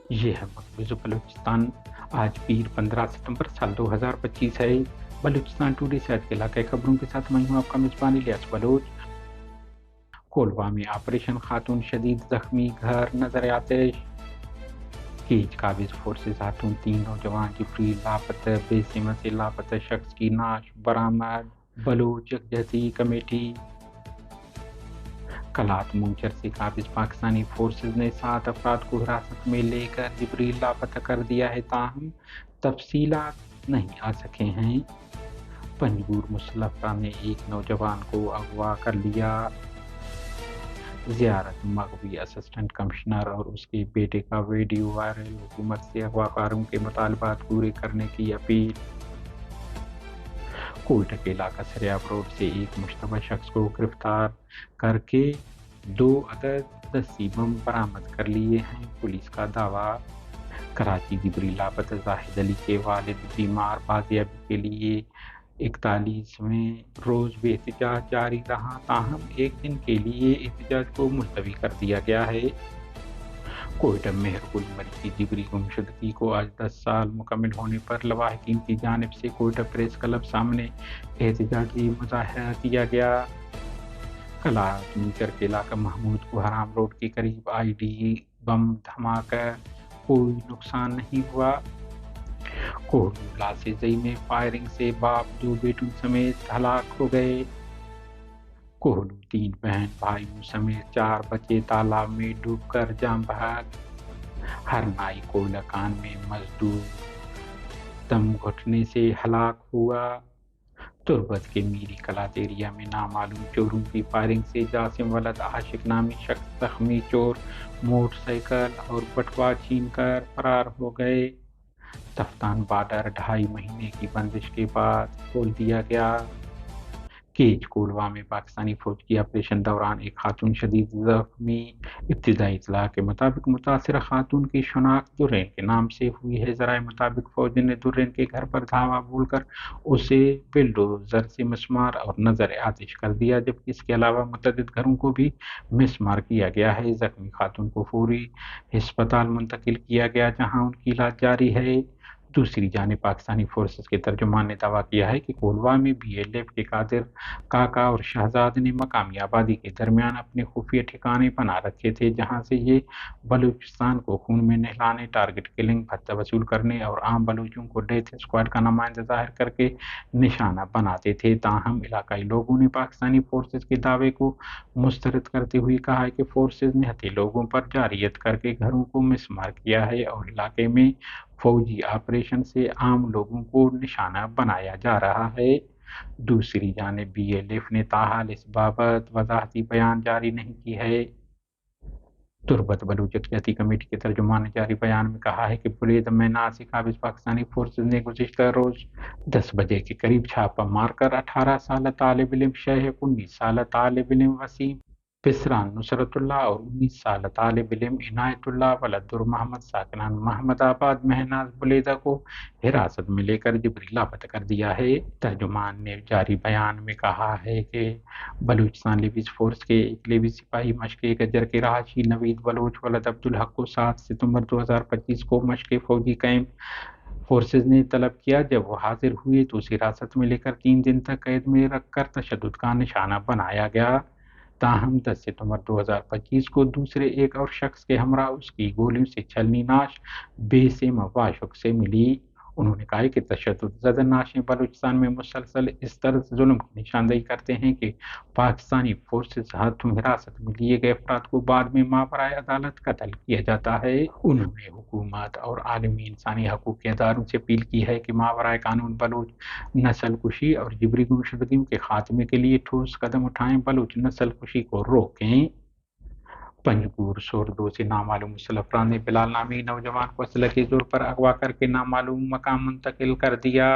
یہ ہے مقبوض بلوچستان۔ آج پیر 15 ستمبر سال 2025 ہے۔ بلوچستان ٹوڈے سے آج کے علاقے خبروں کے ساتھ میں ہوں آپ کا میزبان الیاس بلوچ۔ کولوا میں آپریشن خاتون شدید زخمی، گھر نظر آتش۔ کیج قابض فورسز ہاتھوں 3 نوجوان جبریل لاپتہ، بے سمہ سے لاپتہ شخص کی نعش برآمد۔ بلوچ یکجہتی کمیٹی۔ کلات مونچر سے قابض پاکستانی فورسز نے 7 افراد کو حراست میں لے کر جبریل لاپتہ کر دیا ہے، تاہم تفصیلات نہیں آ سکے ہیں۔ پنجگور مسلح افراد نے ایک نوجوان کو اغوا کر لیا۔ زیارت مغوی اسسٹنٹ کمشنر اور اس کے بیٹے کا ویڈیو وائرل، حکومت سے اغوا کاروں کے مطالبات پورے کرنے کی اپیل۔ کوئٹہ کے علاقہ سریاب روڈ سے ایک مشتبہ شخص کو گرفتار کر کے 2 عدد دسی بم برآمد کر لیے ہیں، پولیس کا دعویٰ۔ کراچی جبریل لاپتہ زاہد علی کے والد بیمار، بازیابی کے لیے 41ویں روز بھی احتجاج جاری رہا، تاہم ایک دن کے لیے احتجاج کو ملتوی کر دیا گیا ہے۔ کوئٹہ مہر گل مری کی جبری گمشدگی کو آج 10 سال مکمل ہونے پر لواحقین کی جانب سے کوئٹہ پریس کلب سامنے احتجاجی مظاہرہ کیا گیا۔ کلات میچر کے علاقہ محمود کو حرام روڈ کے قریب آئی ڈی بم دھماکہ، کوئی نقصان نہیں ہوا۔ کوہلو لاسے میں فائرنگ سے باپ 2 بیٹوں سمیت ہلاک ہو گئے۔ کوہلو 3 بہن بھائیوں سمیت 4 بچے تالاب میں ڈوب کر جاں بحق۔ ہرنائی کوئلہ کان میں مزدور دم گھٹنے سے ہلاک ہوا۔ تربت کے میری کلات ایریا میں نامعلوم چوروں کی فائرنگ سے جاسم ولد عاشق نامی شخص زخمی، چور موٹر سائیکل اور بٹوا چھین کر فرار ہو گئے۔ تفتان بارڈر 2.5 مہینے کی بندش کے بعد کھول دیا گیا۔ کیج کولوا میں پاکستانی فوج کی آپریشن دوران ایک خاتون شدید زخمی، ابتدائی اطلاع کے مطابق متاثرہ خاتون کی شناخت درین کے نام سے ہوئی ہے۔ ذرائع مطابق فوج نے درین کے گھر پر دھاوا بول کر اسے بلڈوزر سے مسمار اور نظر آتش کر دیا، جبکہ اس کے علاوہ متعدد گھروں کو بھی مسمار کیا گیا ہے۔ زخمی خاتون کو فوری ہسپتال منتقل کیا گیا جہاں ان کی علاج جاری ہے۔ دوسری جانب پاکستانی فورسز کے ترجمان نے دعویٰ کیا ہے کہ کولوا میں بی ایل ایف کے قادر کاکا اور شہزاد نے مقامی آبادی کے درمیان اپنے خفیہ ٹھکانے بنا رکھے تھے، جہاں سے یہ بلوچستان کو خون میں نہلانے، ٹارگٹ کلنگ، بھتہ وصول کرنے اور عام بلوچوں کو ڈیتھ اسکواڈ کا نمائندہ ظاہر کر کے نشانہ بناتے تھے۔ تاہم علاقائی لوگوں نے پاکستانی فورسز کے دعوے کو مسترد کرتے ہوئے کہا ہے کہ فورسز نہتے لوگوں پر جارحیت کر کے گھروں کو مسمار کیا ہے اور علاقے میں فوجی آپریشن سے عام لوگوں کو نشانہ بنایا جا رہا ہے۔ دوسری جانب بی ایل ایف نے تاحال اس بابت وضاحتی بیان جاری نہیں کی ہے۔ تربت بلوچ یکجہتی کمیٹی کے ترجمان نے جاری بیان میں کہا ہے کہ بلیدہ میں ناصر قابض پاکستانی فورسز نے گزشتہ روز 10 بجے کے قریب چھاپہ مار کر 18 سالہ طالب علم شہب، 19 سالہ طالب علم وسیم پسران نصرت اللہ اور 19 سالہ طالب علم عنایت اللہ ولد محمد ساکنان محمد آباد مہناز بلیدہ کو حراست میں لے کر جبری لاپتہ کر دیا ہے۔ ترجمان نے جاری بیان میں کہا ہے کہ بلوچستان لیویز فورس کے ایک لیوی سپاہی مشق گجر کے رہائشی نوید بلوچ ولد عبدالحق کو 7 ستمبر 2025 کو مشق فوجی کیمپ فورسز نے طلب کیا۔ جب وہ حاضر ہوئے تو اسے حراست میں لے کر 3 دن تک قید میں رکھ کر تشدد کا نشانہ بنایا گیا، تاہم 10 ستمبر 2025 کو دوسرے ایک اور شخص کے ہمراہ اس کی گولیوں سے چھلنی نعش بے سمہ واشق سے ملی۔ انہوں نے کہا کہ تشدد زدہ نعشیں بلوچستان میں مسلسل اس طرز ظلم کی نشاندہی کرتے ہیں کہ پاکستانی فورسز ہاتھوں حراست میں لیے گئے افراد کو بعد میں ماورائے عدالت قتل کیا جاتا ہے۔ انہوں نے حکومت اور عالمی انسانی حقوق کے اداروں سے اپیل کی ہے کہ ماورائے قانون بلوچ نسل کشی اور جبری گمشدگیوں کے خاتمے کے لیے ٹھوس قدم اٹھائیں، بلوچ نسل کشی کو روکیں۔ پنجگور سوردو سے نامعلوم مسلح افراد نے بلال نامی نوجوان کو اسلحے کے زور پر اغوا کر کے نامعلوم مقام منتقل کر دیا،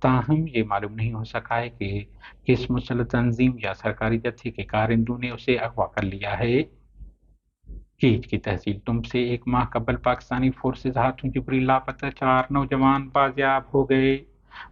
تاہم یہ معلوم نہیں ہو سکا ہے کہ کس مسلح تنظیم یا سرکاری جتھے کے کارندوں نے اسے اغوا کر لیا ہے۔ کیج کی تحصیل تم سے 1 ماہ قبل پاکستانی فورسز ہاتھوں جبری لاپتہ 4 نوجوان بازیاب ہو گئے۔